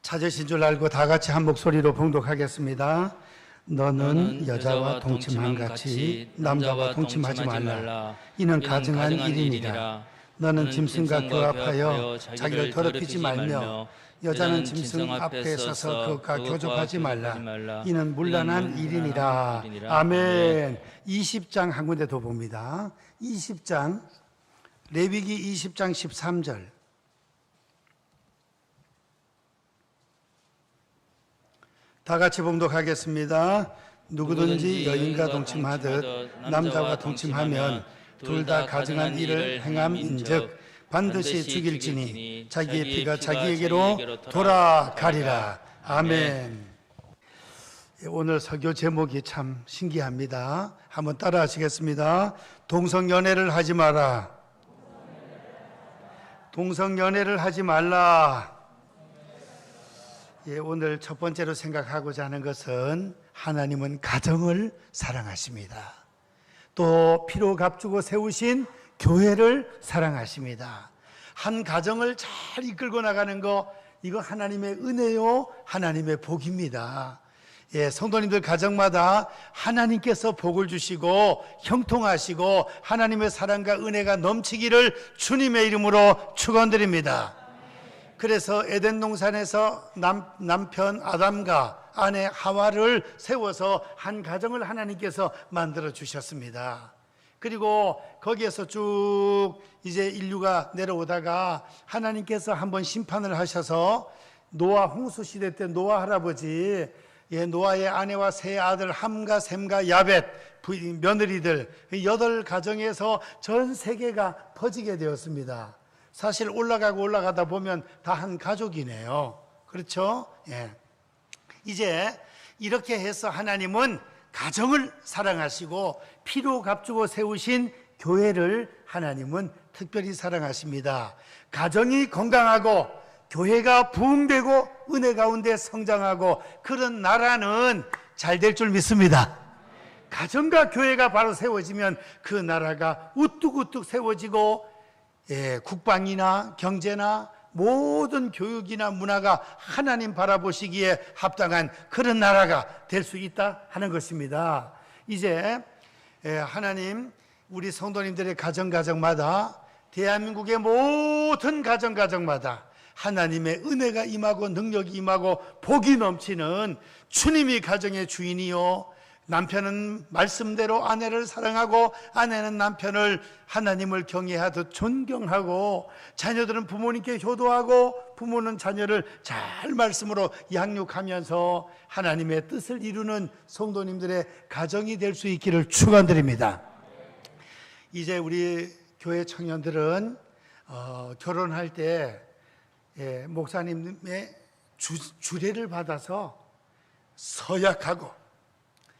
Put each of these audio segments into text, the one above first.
찾으신 줄 알고 다 같이 한 목소리로 봉독하겠습니다. 너는 여자와 동침한 같이 남자와 동침하지 말라. 이는 가증한 일이니라. 너는 짐승과 교합하여 자기를 더럽히지 말며 여자는 짐승 앞에 서서 그것과 교접하지 말라. 이는 문란한 일이니라. 아멘. 20장 한 군데 더 봅니다. 20장 레위기 20장 13절. 다 같이 봉독하겠습니다. 누구든지 여인과 동침하듯 남자와 동침하면 둘 다 가증한 일을 행함인즉 반드시 죽일지니 자기의 피가 자기에게로 돌아가리라. 아멘. 오늘 설교 제목이 참 신기합니다. 한번 따라 하시겠습니다. 동성연애를 하지 마라. 동성연애를 하지 말라. 오늘 첫 번째로 생각하고자 하는 것은 하나님은 가정을 사랑하십니다. 또 피로 값주고 세우신 교회를 사랑하십니다. 한 가정을 잘 이끌고 나가는 거, 이거 하나님의 은혜요, 하나님의 복입니다. 성도님들 가정마다 하나님께서 복을 주시고 형통하시고 하나님의 사랑과 은혜가 넘치기를 주님의 이름으로 축원드립니다. 그래서 에덴 동산에서 남편 아담과 아내 하와를 세워서 한 가정을 하나님께서 만들어 주셨습니다. 그리고 거기에서 쭉 이제 인류가 내려오다가 하나님께서 한번 심판을 하셔서 노아 홍수 시대 때 노아 할아버지, 노아의 아내와 세 아들 함과 셈과 야벳 며느리들 8가정에서 전 세계가 퍼지게 되었습니다. 사실 올라가다 보면 다 한 가족이네요. 그렇죠? 이제 이렇게 해서 하나님은 가정을 사랑하시고 피로 값주고 세우신 교회를 하나님은 특별히 사랑하십니다. 가정이 건강하고 교회가 부흥되고 은혜 가운데 성장하고 그런 나라는 잘 될 줄 믿습니다. 가정과 교회가 바로 세워지면 그 나라가 우뚝우뚝 세워지고 국방이나 경제나 모든 교육이나 문화가 하나님 바라보시기에 합당한 그런 나라가 될 수 있다 하는 것입니다. 이제 하나님 우리 성도님들의 가정마다 대한민국의 모든 가정마다 하나님의 은혜가 임하고 능력이 임하고 복이 넘치는 주님이 가정의 주인이요, 남편은 말씀대로 아내를 사랑하고 아내는 남편을 하나님을 경외하듯 존경하고 자녀들은 부모님께 효도하고 부모는 자녀를 잘 말씀으로 양육하면서 하나님의 뜻을 이루는 성도님들의 가정이 될 수 있기를 축원드립니다. 이제 우리 교회 청년들은 결혼할 때 목사님의 주례를 받아서 서약하고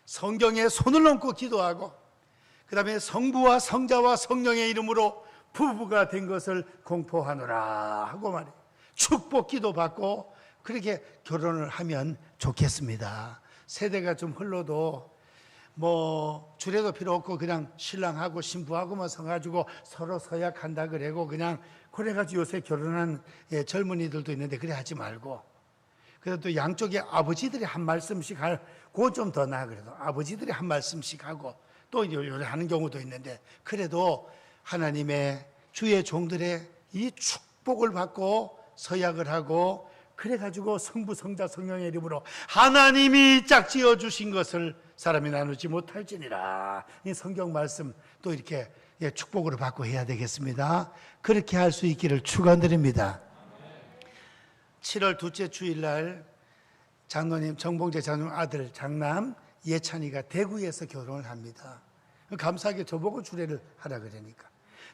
성경에 손을 얹고 기도하고 그 다음에 성부와 성자와 성령의 이름으로 부부가 된 것을 공포하노라 하고 말이에요. 축복 기도 받고 그렇게 결혼을 하면 좋겠습니다. 세대가 좀 흘러도 뭐 주례도 필요 없고 그냥 신랑하고 신부하고만 서가지고 서로 서약한다 그래고 그냥 그래가지고 요새 결혼한 젊은이들도 있는데 그래 하지 말고 그래도 양쪽에 아버지들이 한 말씀씩 그거 좀 더 나아. 그래도 아버지들이 한 말씀씩 하고 또 요래 하는 경우도 있는데 그래도 하나님의 주의 종들의 이 축복을 받고 서약을 하고 그래가지고 성부 성자 성령의 이름으로 하나님이 짝지어 주신 것을 사람이 나누지 못할지니라. 이 성경 말씀 또 이렇게 축복으로 받고 해야 되겠습니다. 그렇게 할 수 있기를 축원드립니다. 7월 둘째 주일날 장로님 정봉재 장로님 아들 장남 예찬이가 대구에서 결혼을 합니다. 감사하게 저보고 주례를 하라 그러니까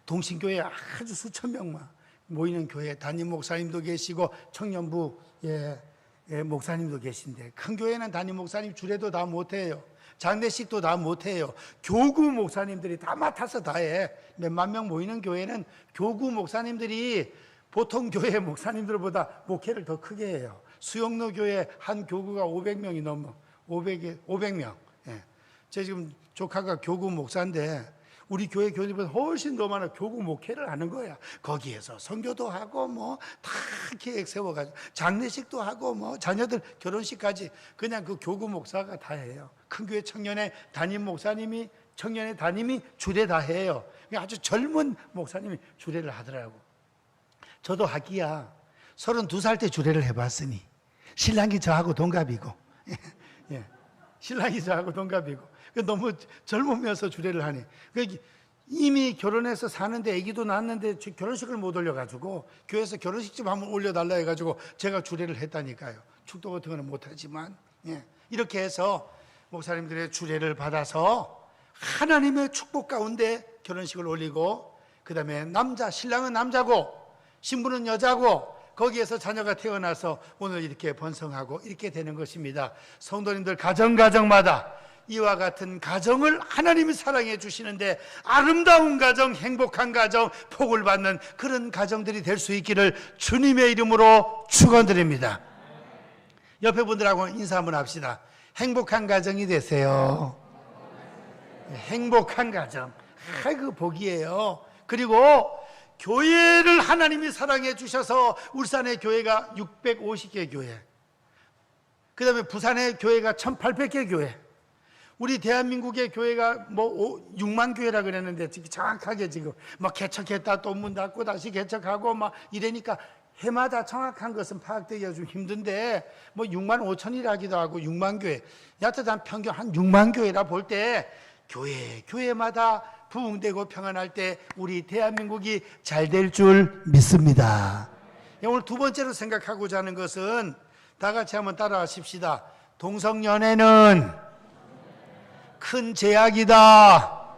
동신교회 아주 수천 명만 모이는 교회 담임 목사님도 계시고 청년부 목사님도 계신데 큰 교회는 담임 목사님 주례도 다 못해요. 장례식도 다 못해요. 교구 목사님들이 다 맡아서 다 해. 몇만 명 모이는 교회는 교구 목사님들이 보통 교회 목사님들보다 목회를 더 크게 해요. 수영로 교회 한 교구가 500명이 넘어 500명. 제 지금 조카가 교구 목사인데 우리 교회 교인들보다 훨씬 더 많아. 교구 목회를 하는 거야. 거기에서 선교도 하고 뭐 다 계획 세워가지고 장례식도 하고 뭐 자녀들 결혼식까지 그냥 그 교구 목사가 다 해요. 큰 교회 청년의 담임 목사님이 청년의 담임이 주례 다 해요. 아주 젊은 목사님이 주례를 하더라고. 저도 하기야 32살 때 주례를 해봤으니 신랑이 저하고 동갑이고 예. 신랑이 저하고 동갑이고 너무 젊으면서 주례를 하니 이미 결혼해서 사는데 아기도 낳았는데 결혼식을 못 올려가지고 교회에서 결혼식 좀 한번 올려달라 해가지고 제가 주례를 했다니까요. 축도 같은 거는 못하지만 예. 이렇게 해서 목사님들의 주례를 받아서 하나님의 축복 가운데 결혼식을 올리고 그 다음에 신랑은 남자고 신부는 여자고 거기에서 자녀가 태어나서 오늘 이렇게 번성하고 이렇게 되는 것입니다. 성도님들 가정마다 이와 같은 가정을 하나님이 사랑해 주시는데 아름다운 가정, 행복한 가정, 복을 받는 그런 가정들이 될 수 있기를 주님의 이름으로 축원드립니다. 옆에 분들하고 인사 한번 합시다. 행복한 가정이 되세요. 행복한 가정. 그 복이에요. 그리고 교회를 하나님이 사랑해 주셔서 울산의 교회가 650개 교회, 그 다음에 부산의 교회가 1800개 교회, 우리 대한민국의 교회가 뭐 6만 교회라 그랬는데 정확하게 지금 막 개척했다 또 문 닫고 다시 개척하고 막 이러니까 해마다 정확한 것은 파악되기가 좀 힘든데 뭐 6만 5천이라기도 하고 6만 교회, 여하튼 평균 한 6만 교회라 볼 때 교회마다 부흥되고 평안할 때 우리 대한민국이 잘 될 줄 믿습니다. 오늘 두 번째로 생각하고자 하는 것은 다 같이 한번 따라하십시다. 동성연애는 큰 제약이다.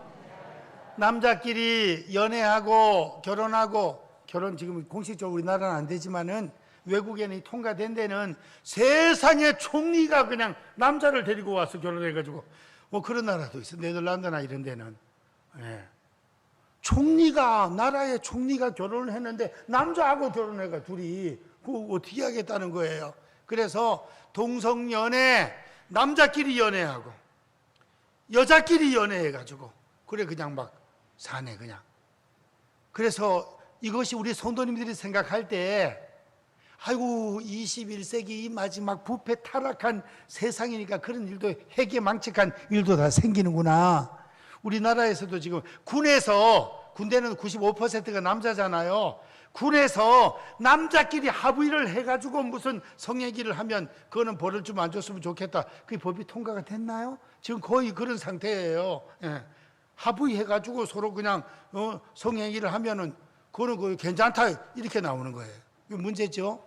남자끼리 연애하고 결혼하고, 결혼 지금 공식적으로 우리나라는 안 되지만은 외국에는 통과된 데는 세상의 총리가 그냥 남자를 데리고 와서 결혼해가지고 뭐 그런 나라도 있어. 네덜란드나 이런 데는 예. 나라의 총리가 결혼을 했는데 남자하고 결혼해가 둘이 그거 어떻게 하겠다는 거예요. 그래서 동성연애, 남자끼리 연애하고 여자끼리 연애해가지고 그래 그냥 막 사네 그냥. 그래서 이것이 우리 성도님들이 생각할 때 아이고 21세기 이 마지막 부패 타락한 세상이니까 그런 일도 회개망측한 일도 다 생기는구나. 우리나라에서도 지금 군대는 95%가 남자잖아요. 군에서 남자끼리 합의를 해가지고 무슨 성얘기를 하면 그거는 벌을 좀 안 줬으면 좋겠다. 그 법이 통과가 됐나요? 지금 거의 그런 상태예요. 예. 합의해가지고 서로 그냥 성얘기를 하면은 그거는 괜찮다 이렇게 나오는 거예요. 이거 문제죠.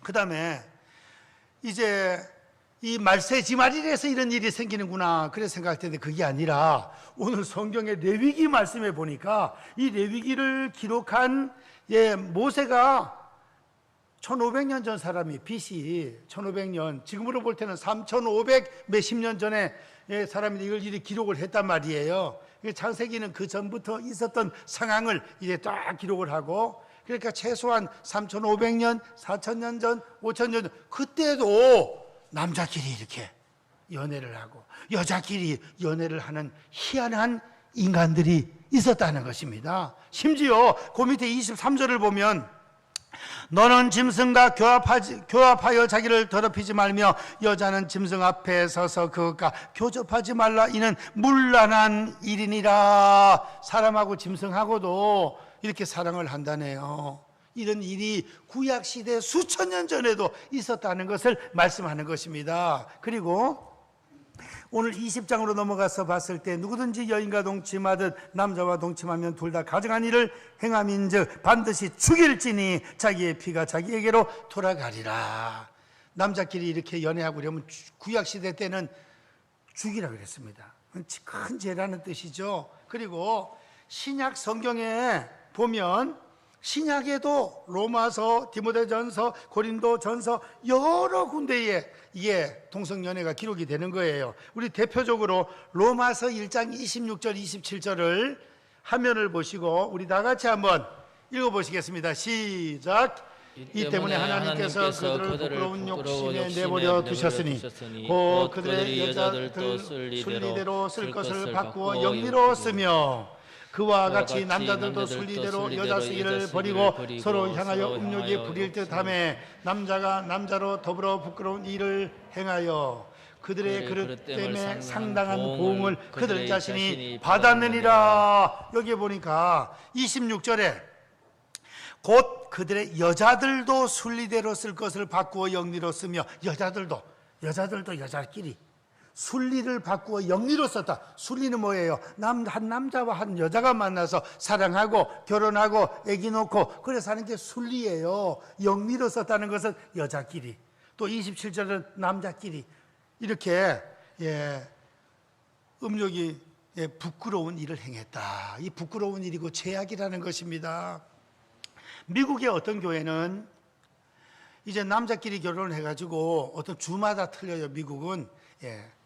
그 다음에 이제 이 말세지말일에서 이런 일이 생기는구나 그래 생각할 텐데 그게 아니라 오늘 성경의 레위기 말씀에 보니까 이 레위기를 기록한 모세가 1500년 전 사람이 BC 1500년 지금으로 볼 때는 3500 몇십 년 전에 사람이 이걸 이렇게 기록을 했단 말이에요. 창세기는 그 전부터 있었던 상황을 이제 딱 기록을 하고 그러니까 최소한 3500년, 4000년 전, 5000년 전 그때도 남자끼리 이렇게 연애를 하고 여자끼리 연애를 하는 희한한 인간들이 있었다는 것입니다. 심지어 그 밑에 23절을 보면 너는 짐승과 교합하여 자기를 더럽히지 말며 여자는 짐승 앞에 서서 그것과 교접하지 말라. 이는 문란한 일이니라. 사람하고 짐승하고도 이렇게 사랑을 한다네요. 이런 일이 구약시대 수천 년 전에도 있었다는 것을 말씀하는 것입니다. 그리고 오늘 20장으로 넘어가서 봤을 때 누구든지 여인과 동침하듯 남자와 동침하면 둘 다 가증한 일을 행함인즉 반드시 죽일지니 자기의 피가 자기에게로 돌아가리라. 남자끼리 이렇게 연애하고 그러면 구약시대 때는 죽이라 그랬습니다. 큰 죄라는 뜻이죠. 그리고 신약 성경에 보면 신약에도 로마서, 디모데전서, 고린도전서 여러 군데에 이게 동성연애가 기록이 되는 거예요. 우리 대표적으로 로마서 1장 26절 27절을 화면을 보시고 우리 다 같이 한번 읽어보시겠습니다. 시작. 이 때문에 하나님께서 그들을 부끄러운 욕심에 내버려 두셨으니 곧 그들의 여자들 순리대로 쓸 것을 바꾸어 영리로 쓰며 그와 같이 남자들도 순리대로 여자 쓰기를 버리고 서로 향하여 음욕에 부릴 듯하며 남자가 남자로 더불어 부끄러운 일을 행하여 그들의 그릇 때문에 상당한 보응을 그들 자신이 받았느니라. 여기 보니까 26절에 곧 그들의 여자들도 순리대로 쓸 것을 바꾸어 영리로 쓰며, 여자들도 여자끼리 순리를 바꾸어 영리로 썼다. 순리는 뭐예요? 한 남자와 한 여자가 만나서 사랑하고 결혼하고 아기 놓고 그래서 하는 게 순리예요. 영리로 썼다는 것은 여자끼리, 또 27절은 남자끼리 이렇게 음욕이 부끄러운 일을 행했다. 이 부끄러운 일이고 죄악이라는 것입니다. 미국의 어떤 교회는 이제 남자끼리 결혼을 해가지고 어떤 주마다 틀려요. 미국은.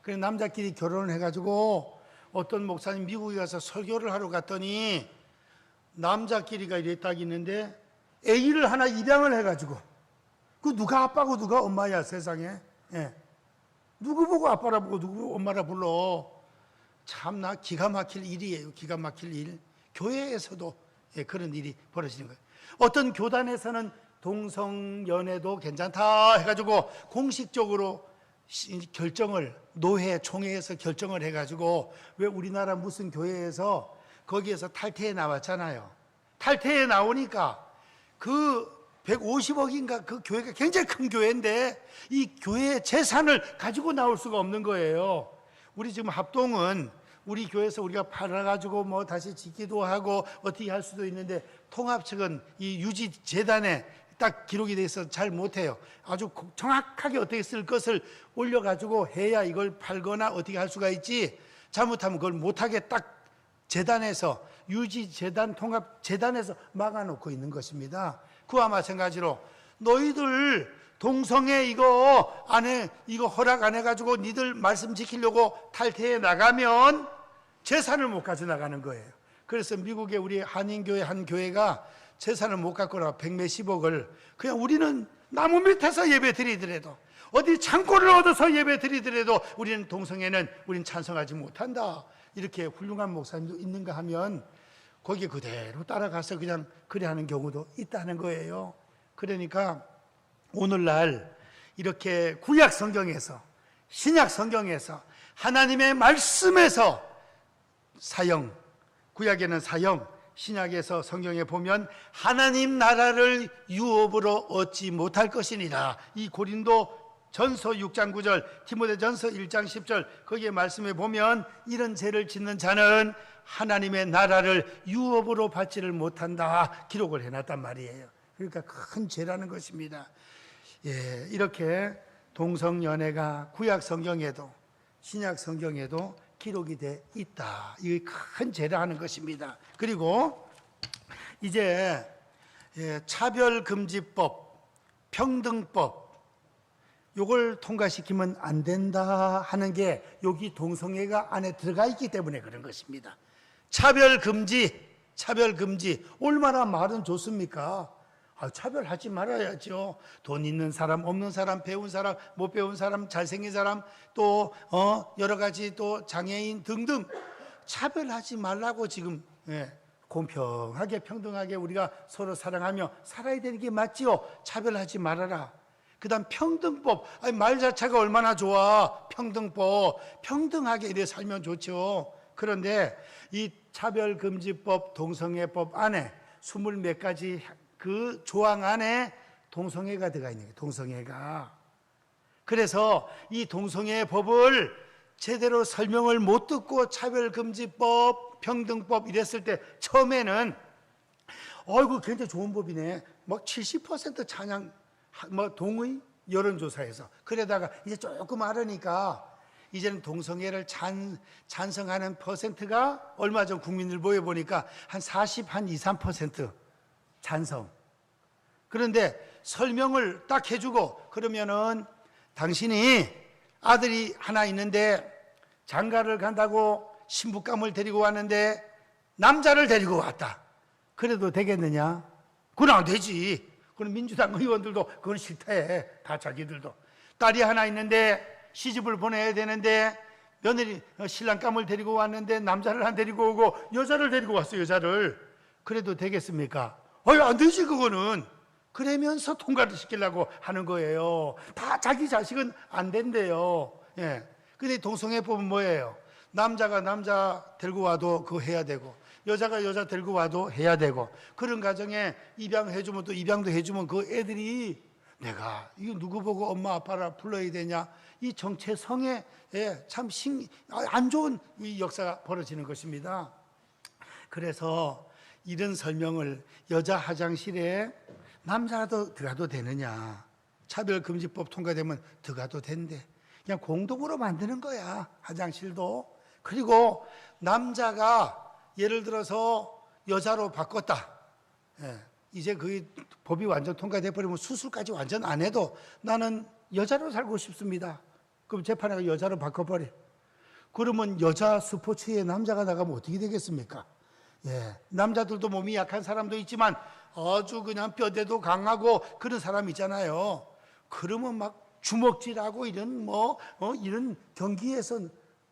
그래서 남자끼리 결혼을 해가지고 어떤 목사님 미국에 가서 설교를 하러 갔더니 남자끼리가 이래 딱 있는데 아기를 하나 입양을 해가지고, 그 누가 아빠고 누가 엄마야 세상에. 누구 보고 아빠라 보고 누구 보고 엄마라 불러. 참나 기가 막힐 일이에요. 기가 막힐 일. 교회에서도 그런 일이 벌어지는 거예요. 어떤 교단에서는 동성연애도 괜찮다 해가지고 공식적으로 결정을, 노회 총회에서 결정을 해가지고, 왜 우리나라 무슨 교회에서 거기에서 탈퇴에 나왔잖아요. 탈퇴에 나오니까 그 150억인가 그 교회가 굉장히 큰 교회인데 이 교회의 재산을 가지고 나올 수가 없는 거예요. 우리 지금 합동은 우리 교회에서 우리가 팔아가지고 뭐 다시 짓기도 하고 어떻게 할 수도 있는데, 통합 측은 이 유지재단에 딱 기록이 돼 있어서 잘 못해요. 아주 정확하게 어떻게 쓸 것을 올려가지고 해야 이걸 팔거나 어떻게 할 수가 있지, 잘못하면 그걸 못하게 딱 재단에서, 유지재단 통합재단에서 막아놓고 있는 것입니다. 그와 마찬가지로 너희들 동성애 이거 허락 안 해가지고 니들 말씀 지키려고 탈퇴해 나가면 재산을 못 가져나가는 거예요. 그래서 미국의 우리 한인교회 한 교회가 재산을 못 갖고 나와 100몇십억을 그냥 우리는 나무 밑에서 예배 드리더라도, 어디 창고를 얻어서 예배 드리더라도 우리는 동성애는 우리는 찬성하지 못한다. 이렇게 훌륭한 목사님도 있는가 하면 거기에 그대로 따라가서 그냥 그래 하는 경우도 있다는 거예요. 그러니까 오늘날 이렇게 구약 성경에서, 신약 성경에서, 하나님의 말씀에서 사형, 구약에는 사형, 신약에서 성경에 보면 하나님 나라를 유업으로 얻지 못할 것이니라. 이 고린도 전서 6장 9절, 디모데 전서 1장 10절 거기에 말씀에 보면 이런 죄를 짓는 자는 하나님의 나라를 유업으로 받지를 못한다 기록을 해놨단 말이에요. 그러니까 큰 죄라는 것입니다. 이렇게 동성연애가 구약 성경에도 신약 성경에도 기록이 돼 있다. 이게 큰 죄라는 것입니다. 그리고 이제 차별금지법, 평등법 요걸 통과시키면 안 된다 하는 게 여기 동성애가 안에 들어가 있기 때문에 그런 것입니다. 차별금지 얼마나 말은 좋습니까? 차별하지 말아야죠. 돈 있는 사람, 없는 사람, 배운 사람, 못 배운 사람, 잘생긴 사람, 또 여러 가지 또 장애인 등등 차별하지 말라고 지금 공평하게 평등하게 우리가 서로 사랑하며 살아야 되는 게 맞지요. 차별하지 말아라. 그 다음 평등법, 말 자체가 얼마나 좋아. 평등법, 평등하게 이래 살면 좋죠. 그런데 이 차별금지법, 동성애법 안에 20몇 가지 그 조항 안에 동성애가 들어가 있는 거예요. 동성애가. 그래서 이 동성애 법을 제대로 설명을 못 듣고 차별금지법, 평등법 이랬을 때 처음에는 어이구 굉장히 좋은 법이네. 막 70% 찬양, 동의 여론조사에서. 그러다가 이제 조금 알으니까 이제는 동성애를 찬성하는 퍼센트가 얼마 전 국민일보에 보니까 한 40, 한 2, 3% 찬성. 그런데 설명을 딱 해주고 그러면은 당신이 아들이 하나 있는데 장가를 간다고 신부감을 데리고 왔는데 남자를 데리고 왔다. 그래도 되겠느냐? 그건 안 되지. 그건 민주당 의원들도 그건 싫다 해. 다 자기들도. 딸이 하나 있는데 시집을 보내야 되는데 며느리 신랑감을 데리고 왔는데 남자를 안 데리고 오고 여자를 데리고 왔어요. 여자를. 그래도 되겠습니까? 안 되지 그거는. 그러면서 통과를 시키려고 하는 거예요. 다 자기 자식은 안 된대요. 예. 근데 동성애법은 뭐예요? 남자가 남자 데리고 와도 그거 해야 되고, 여자가 여자 데리고 와도 해야 되고, 그런 가정에 입양해주면 또 입양도 해주면 그 애들이 내가 이거 누구 보고 엄마 아빠라 불러야 되냐, 이 정체성에 참 안 좋은 이 역사가 벌어지는 것입니다. 그래서 이런 설명을 여자 화장실에 남자도 들어가도 되느냐, 차별금지법 통과되면 들어가도 된대. 그냥 공동으로 만드는 거야, 화장실도. 그리고 남자가 예를 들어서 여자로 바꿨다. 이제 그 법이 완전 통과돼 버리면 수술까지 완전 안 해도 나는 여자로 살고 싶습니다. 그럼 재판에가 여자로 바꿔버려. 그러면 여자 스포츠에 남자가 나가면 어떻게 되겠습니까? 남자들도 몸이 약한 사람도 있지만 아주 그냥 뼈대도 강하고 그런 사람 있잖아요. 그러면 막 주먹질하고 이런 이런 경기에서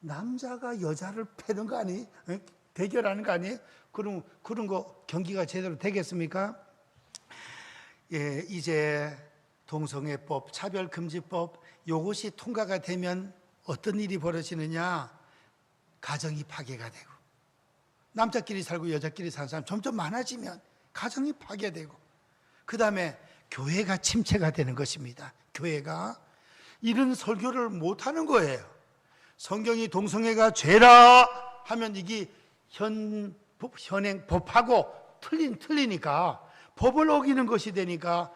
남자가 여자를 패는 거 아니? 대결하는 거 아니에요? 그럼 그런 거 경기가 제대로 되겠습니까? 이제 동성애법, 차별금지법 이것이 통과가 되면 어떤 일이 벌어지느냐? 가정이 파괴가 되고, 남자끼리 살고 여자끼리 사는 사람 점점 많아지면 가정이 파괴되고, 그 다음에 교회가 침체가 되는 것입니다. 교회가 이런 설교를 못하는 거예요. 성경이 동성애가 죄라 하면 이게 현행 법하고 틀리니까 법을 어기는 것이 되니까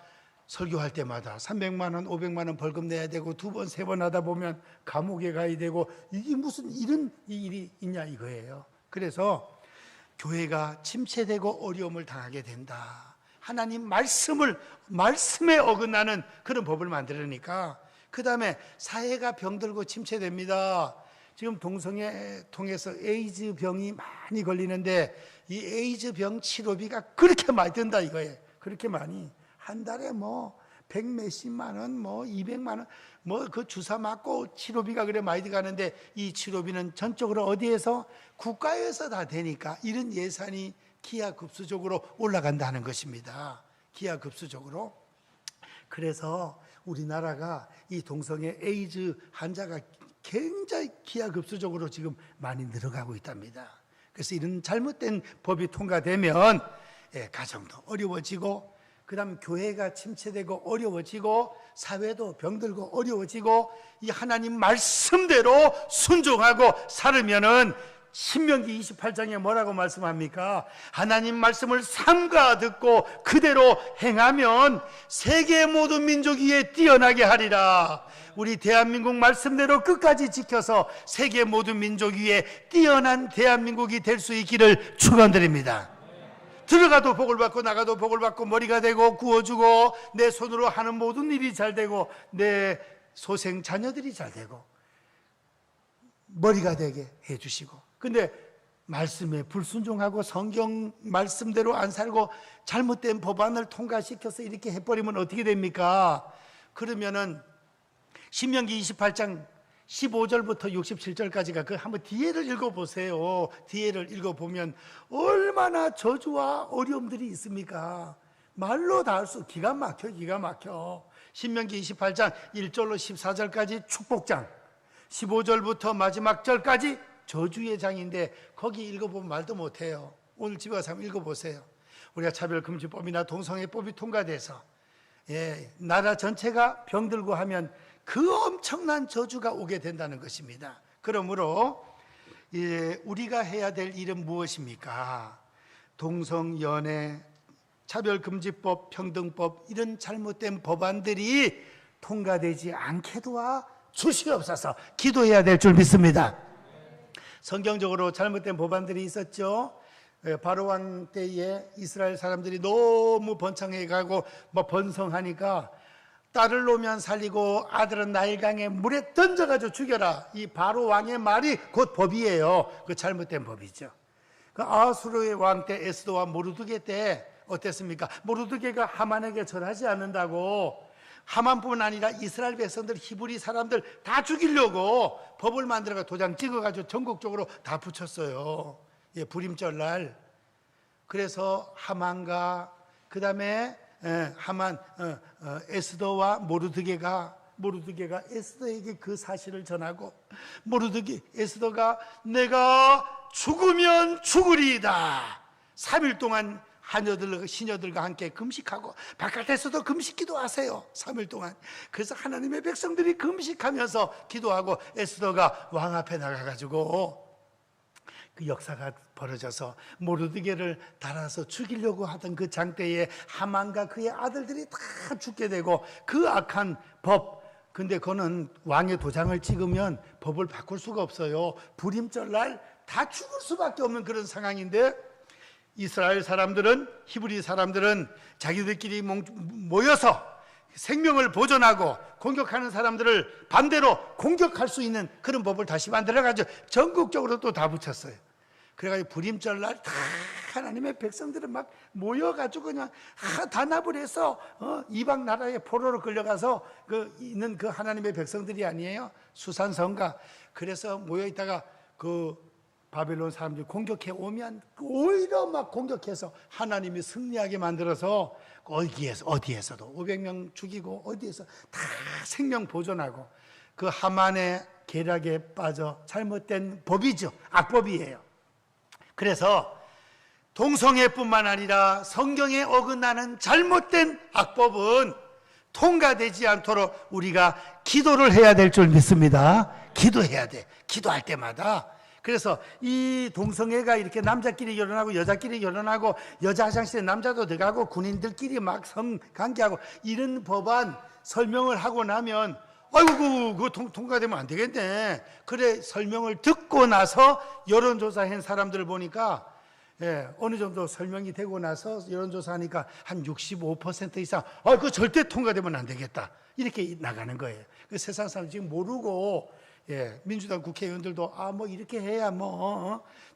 설교할 때마다 300만 원, 500만 원 벌금 내야 되고 2번, 3번 하다 보면 감옥에 가야 되고, 이게 무슨 이런 일이 있냐 이거예요. 그래서 교회가 침체되고 어려움을 당하게 된다. 하나님 말씀에 어긋나는 그런 법을 만들으니까. 그 다음에 사회가 병들고 침체됩니다. 지금 동성애 통해서 에이즈 병이 많이 걸리는데 이 에이즈 병 치료비가 그렇게 많이 든다 이거예요. 그렇게 많이. 한 달에 100몇십만 원, 200만 원, 그 주사 맞고 치료비가 그래 많이 들어가는데, 이 치료비는 전적으로 어디에서? 국가에서 다 되니까 이런 예산이 기하급수적으로 올라간다는 것입니다. 기하급수적으로. 그래서 우리나라가 이 동성애 에이즈 환자가 굉장히 기하급수적으로 지금 많이 늘어가고 있답니다. 그래서 이런 잘못된 법이 통과되면 가정도 어려워지고, 그 다음 교회가 침체되고 어려워지고, 사회도 병들고 어려워지고, 이 하나님 말씀대로 순종하고 살으면은 신명기 28장에 뭐라고 말씀합니까? 하나님 말씀을 삼가 듣고 그대로 행하면 세계 모든 민족 위에 뛰어나게 하리라. 우리 대한민국 말씀대로 끝까지 지켜서 세계 모든 민족 위에 뛰어난 대한민국이 될 수 있기를 축원드립니다. 들어가도 복을 받고 나가도 복을 받고, 머리가 되고 구워주고, 내 손으로 하는 모든 일이 잘 되고, 내 소생 자녀들이 잘 되고, 머리가 되게 해주시고. 근데 말씀에 불순종하고 성경 말씀대로 안 살고 잘못된 법안을 통과시켜서 이렇게 해버리면 어떻게 됩니까? 그러면은 신명기 28장 15절부터 67절까지가 그 한번 뒤에를 읽어보세요. 뒤에를 읽어보면 얼마나 저주와 어려움들이 있습니까? 말로 다 할 수, 기가 막혀. 신명기 28장 1절로 14절까지 축복장, 15절부터 마지막 절까지 저주의 장인데, 거기 읽어보면 말도 못해요. 오늘 집에 가서 한번 읽어보세요. 우리가 차별금지법이나 동성애법이 통과돼서 나라 전체가 병들고 하면 그 엄청난 저주가 오게 된다는 것입니다. 그러므로 우리가 해야 될 일은 무엇입니까? 동성연애, 차별금지법, 평등법, 이런 잘못된 법안들이 통과되지 않게 도와 주시옵소서 기도해야 될 줄 믿습니다. 성경적으로 잘못된 법안들이 있었죠. 바로왕 때에 이스라엘 사람들이 너무 번창해 가고 번성하니까 딸을 놓으면 살리고 아들은 나일강에 물에 던져가지고 죽여라. 이 바로왕의 말이 곧 법이에요. 그 잘못된 법이죠. 그 아수르의 왕 때 에스더와 모르드게 때 어땠습니까? 모르드게가 하만에게 절하지 않는다고 하만뿐만 아니라 이스라엘 백성들, 히브리 사람들 다 죽이려고 법을 만들어가 도장 찍어가지고 전국적으로 다 붙였어요. 예, 불임절날. 그래서 하만과 그 다음에 하만 에스더와 모르드게가 에스더에게 그 사실을 전하고, 에스더가 내가 죽으면 죽으리이다. 3일 동안 시녀들과 함께 금식하고, 바깥에서도 금식 기도하세요. 3일 동안. 그래서 하나님의 백성들이 금식하면서 기도하고, 에스더가 왕 앞에 나가가지고 그 역사가 벌어져서 모르드게를 달아서 죽이려고 하던 그 장때에 하만과 그의 아들들이 다 죽게 되고, 그 악한 법, 근데 그거는 왕의 도장을 찍으면 법을 바꿀 수가 없어요. 불임절날 다 죽을 수밖에 없는 그런 상황인데, 이스라엘 사람들은, 히브리 사람들은 자기들끼리 모여서 생명을 보존하고 공격하는 사람들을 반대로 공격할 수 있는 그런 법을 다시 만들어가지고 전국적으로 또 다 붙였어요. 그래가지고 불임절날 다 하나님의 백성들은 막 모여가지고 그냥 단합을 해서 이방 나라의 포로로 끌려가서 있는 그 하나님의 백성들이 아니에요. 수산성가. 그래서 모여있다가 그 바벨론 사람들이 공격해 오면 오히려 막 공격해서 하나님이 승리하게 만들어서 어디에서도 500명 죽이고, 어디에서 다 생명 보존하고, 그 하만의 계략에 빠져 잘못된 법이죠. 악법이에요. 그래서 동성애뿐만 아니라 성경에 어긋나는 잘못된 악법은 통과되지 않도록 우리가 기도를 해야 될 줄 믿습니다. 기도해야 돼. 기도할 때마다. 그래서 이 동성애가 이렇게 남자끼리 결혼하고 여자끼리 결혼하고, 여자 화장실에 남자도 들어가고 군인들끼리 막 성관계하고 이런 법안 설명을 하고 나면, 아이고 그거 통과되면 안 되겠네. 그래 설명을 듣고 나서 여론조사한 사람들을 보니까, 어느 정도 설명이 되고 나서 여론조사하니까 한 65% 이상 그거 절대 통과되면 안 되겠다, 이렇게 나가는 거예요. 그 세상 사람 지금 모르고, 민주당 국회의원들도 뭐 이렇게 해야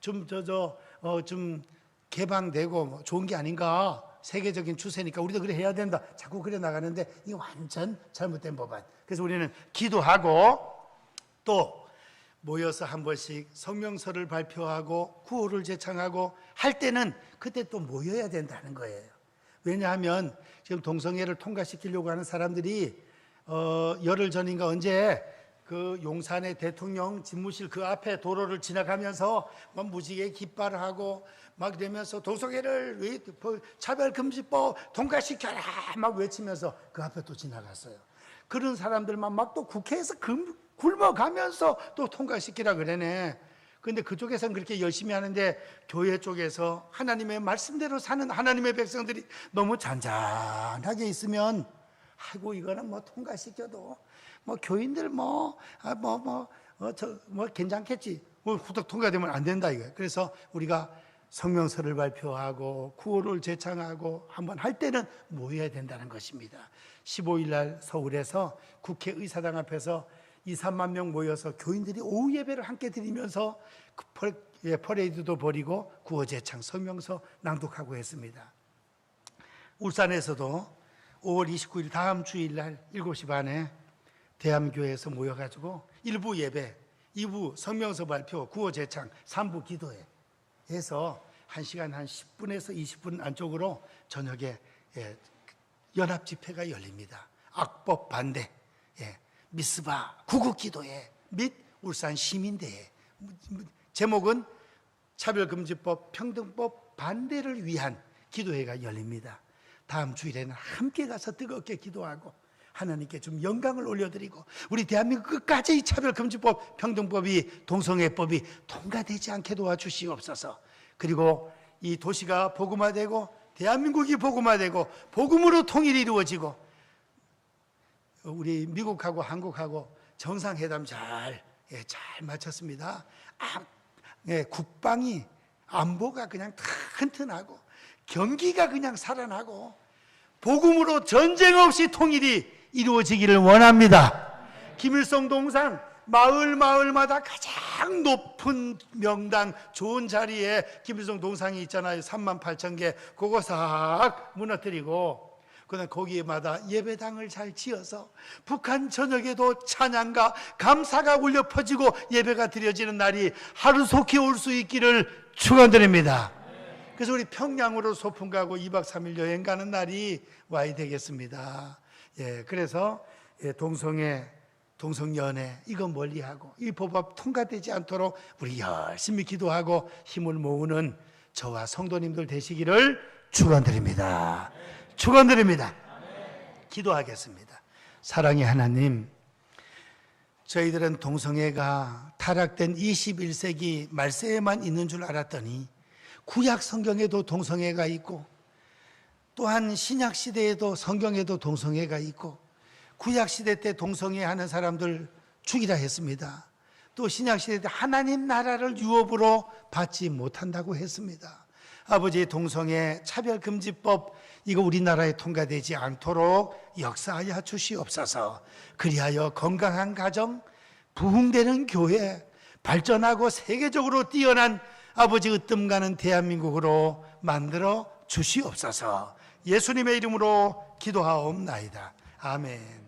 좀 개방되고 뭐 좋은 게 아닌가, 세계적인 추세니까 우리도 그래 해야 된다, 자꾸 그래 나가는데 이게 완전 잘못된 법안. 그래서 우리는 기도하고 또 모여서 한 번씩 성명서를 발표하고 구호를 제창하고 할 때는 그때 또 모여야 된다는 거예요. 왜냐하면 지금 동성애를 통과시키려고 하는 사람들이 열흘 전인가 언제 그 용산의 대통령 집무실 그 앞에 도로를 지나가면서 막 무지개 깃발하고 막 되면서 동성애를 차별금지법 통과시켜라 막 외치면서 그 앞에 또 지나갔어요. 그런 사람들만 막 또 국회에서 굶어가면서 또 통과시키라 그러네. 근데 그쪽에서는 그렇게 열심히 하는데 교회 쪽에서 하나님의 말씀대로 사는 하나님의 백성들이 너무 잔잔하게 있으면, 아이고 이거는 뭐 통과시켜도 뭐 교인들 괜찮겠지, 후딱 통과되면 안 된다 이거예요. 그래서 우리가 성명서를 발표하고 구호를 제창하고 한번 할 때는 모여야 된다는 것입니다. 15일 날 서울에서 국회의사당 앞에서 2, 3만 명 모여서 교인들이 오후 예배를 함께 드리면서 퍼레이드도 벌이고 구호 제창, 성명서 낭독하고 했습니다. 울산에서도 5월 29일 다음 주일 날 7시 반에 대암교회에서 모여가지고 1부 예배, 2부 성명서 발표, 구호 제창, 3부 기도회 해서 1시간 한 10분에서 20분 안쪽으로 저녁에 연합 집회가 열립니다. 악법 반대, 미스바 구국기도회 및 울산 시민대회. 제목은 차별금지법, 평등법 반대를 위한 기도회가 열립니다. 다음 주일에는 함께 가서 뜨겁게 기도하고 하나님께 좀 영광을 올려드리고, 우리 대한민국 끝까지 이 차별금지법, 평등법이, 동성애법이 통과되지 않게 도와주시옵소서. 그리고 이 도시가 복음화되고 대한민국이 복음화되고 복음으로 통일이 이루어지고, 우리 미국하고 한국하고 정상회담 잘 마쳤습니다. 국방이, 안보가 그냥 튼튼하고 경기가 그냥 살아나고 복음으로 전쟁 없이 통일이 이루어지기를 원합니다. 김일성 동상 마을마다 가장 높은 명당 좋은 자리에 김일성 동상이 있잖아요. 38,000개. 그거 싹 무너뜨리고 그다음 거기에마다 예배당을 잘 지어서 북한 전역에도 찬양과 감사가 울려 퍼지고 예배가 드려지는 날이 하루속히 올 수 있기를 축원드립니다. 그래서 우리 평양으로 소풍 가고 2박 3일 여행 가는 날이 와야 되겠습니다. 예, 그래서 동성연애 이거 멀리하고 이 법안 통과되지 않도록 우리 열심히 기도하고 힘을 모으는 저와 성도님들 되시기를 축원드립니다. 축원드립니다. 기도하겠습니다. 사랑의 하나님, 저희들은 동성애가 타락된 21세기 말세에만 있는 줄 알았더니 구약 성경에도 동성애가 있고 또한 신약 시대에도 성경에도 동성애가 있고 구약 시대 때 동성애 하는 사람들 죽이라 했습니다. 또 신약 시대 때 하나님 나라를 유업으로 받지 못한다고 했습니다. 아버지, 동성애 차별금지법 이거 우리나라에 통과되지 않도록 역사하여 주시옵소서. 그리하여 건강한 가정, 부흥되는 교회, 발전하고 세계적으로 뛰어난 아버지 으뜸 가는 대한민국으로 만들어 주시옵소서. 예수님의 이름으로 기도하옵나이다. 아멘.